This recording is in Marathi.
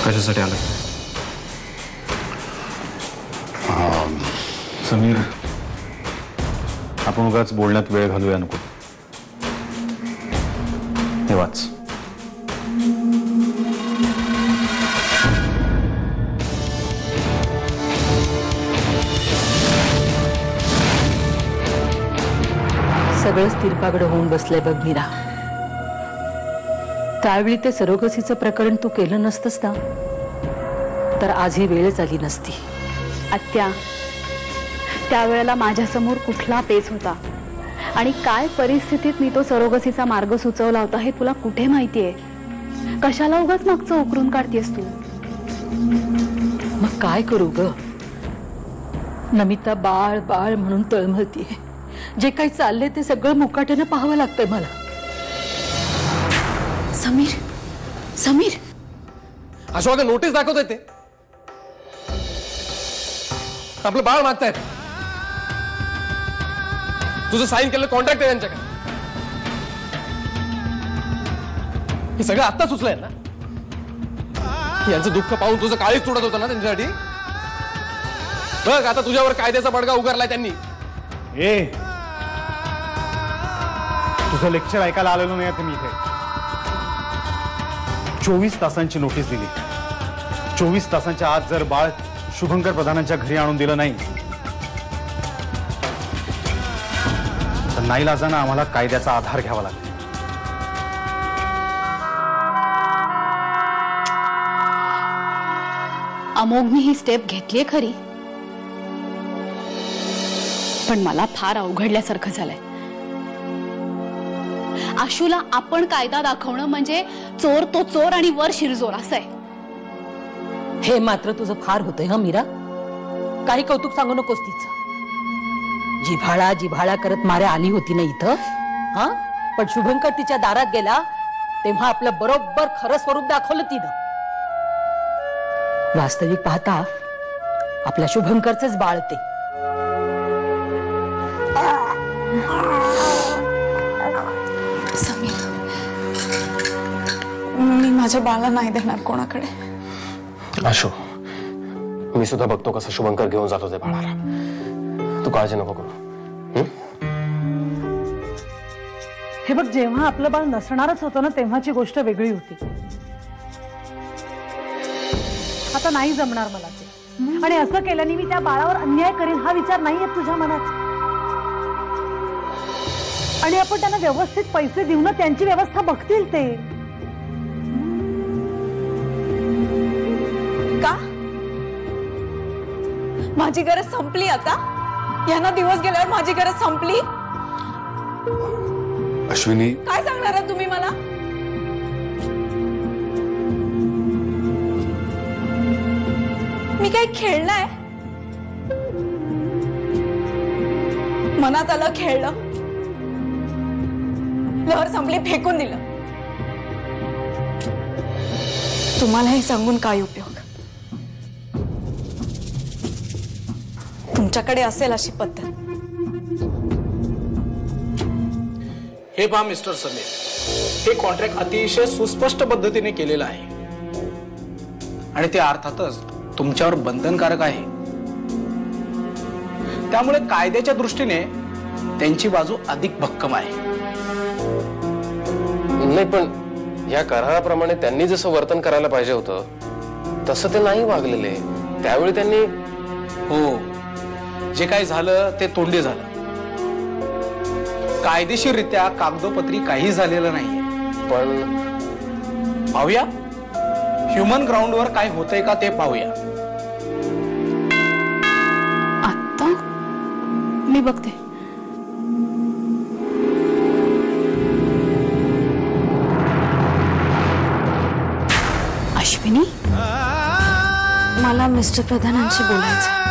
कशासाठी आलाय? समीर, आपण उगाच बोलण्यात वेळ घालूया नको. हे वाच. सगळं स्थिरपागड होऊन बसलंय बघ मीरा. त्यावेळी ते सरोगसीचं प्रकरण तू केलं नसतंस ना तर आज ही वेळच आली नसती. आत्या, त्यावेळेला माझ्यासमोर कुठला पेच होता आणि काय परिस्थितीत मी तो सरोगसीचा मार्ग सुचवला होता हे तुला कुठे माहितीये? कशाला उगाच मागचं उकरून काढतेस तू? मग काय करू ग? नमिता बाळ बाळ म्हणून तळमळतीये. जे काही चाललंय ते सगळं मुकाट्यानं पाहावं लागतंय मला. समीर, समीर, अशोक नोटीस दाखवतोय ते. आपलं बाळ मागतायत. तुझं साईन केलेलं कॉन्ट्रॅक्ट आहे त्यांच्याकडे. हे सगळं आत्ता सुचलंय ना? यांचं दुःख पाहून तुझं काळीच तुडत होतं ना त्यांच्यासाठी. बघ आता तुझ्यावर कायद्याचा बडगा उगारलाय त्यांनी. ए, तुझं लेक्चर ऐकायला आलेलो नाही आता मी इथे. 24 तासांची नोटीस दिली. 24 तासांच्या आत जर बाळ शुभंकर प्रधानांच्या घरी आणून दिलं नाही तर नाईलाजानं आम्हाला कायद्याचा आधार घ्यावा लागेल. अमोघनी ही स्टेप घेतलीये खरी, पण मला फार अवघडल्यासारखं झालंय. आशूला आपण कायदा दाखवणं म्हणजे चोर तो चोर आणि वर शिरजोर असं आहे. हे मात्र तुझं फार होतंय हं मीरा. काही कौतुक सांगू नकोस तिचं. जिव्हाळा जिव्हाळा करत माऱ्या आली होती ना इथं. हा, पण शुभंकर तिच्या दारात गेला तेव्हा आपलं बरोबर खरं स्वरूप दाखवलं तिनं. वास्तविक पाहता आपल्या शुभंकरचंच बाळ ते. समीर, मी माझ्या बाळाला नाही देणार कोणाकडे. अशो, मी सुद्धा बघतो कसं शुभंकर घेऊन जातो ते बाळाला. तू काळजी नको करू. हे बघ, जेव्हा आपलं बाळ नसणारच होतं ना तेव्हाची गोष्ट वेगळी होती. आता नाही जमणार मला ते. आणि असं केल्याने मी त्या बाळावर अन्याय करीन हा विचार नाही येत तुझ्या मनात. आणि आपण त्यांना व्यवस्थित पैसे देऊ ना, त्यांची व्यवस्था बघतील ते. का? माझी गरज संपली आता? यांना दिवस गेल्यावर माझी गरज संपली? अश्विनी, काय सांगणार आहात तुम्ही मला? मी काही खेळलाय? मनात आलं खेळलं, लहर संपली फेकून दिलं. तुम्हाला हे सांगून काय उपयोग? तुमच्याकडे असेल अशी पद्धत. हे पहा मिस्टर समीर, हे कॉन्ट्रॅक्ट अतिशय सुस्पष्ट पद्धतीने केलेलं आहे आणि ते अर्थातच तुमच्यावर बंधनकारक आहे. त्यामुळे कायद्याच्या दृष्टीने त्यांची बाजू अधिक भक्कम आहे. नाही, पण या कराराप्रमाणे त्यांनी जसं वर्तन करायला पाहिजे होतं तसं ते नाही वागलेले. त्यावेळी त्यांनी हो, जे काही झालं ते तोंडी झालं. कायदेशीररित्या कागदोपत्री काही झालेलं नाही. पण पाहूया ह्युमन ग्राउंडवर काय होतंय का ते पाहूया. आता मी बघते. अश्विनी, मला मिस्टर प्रधानांशी बोलायचं.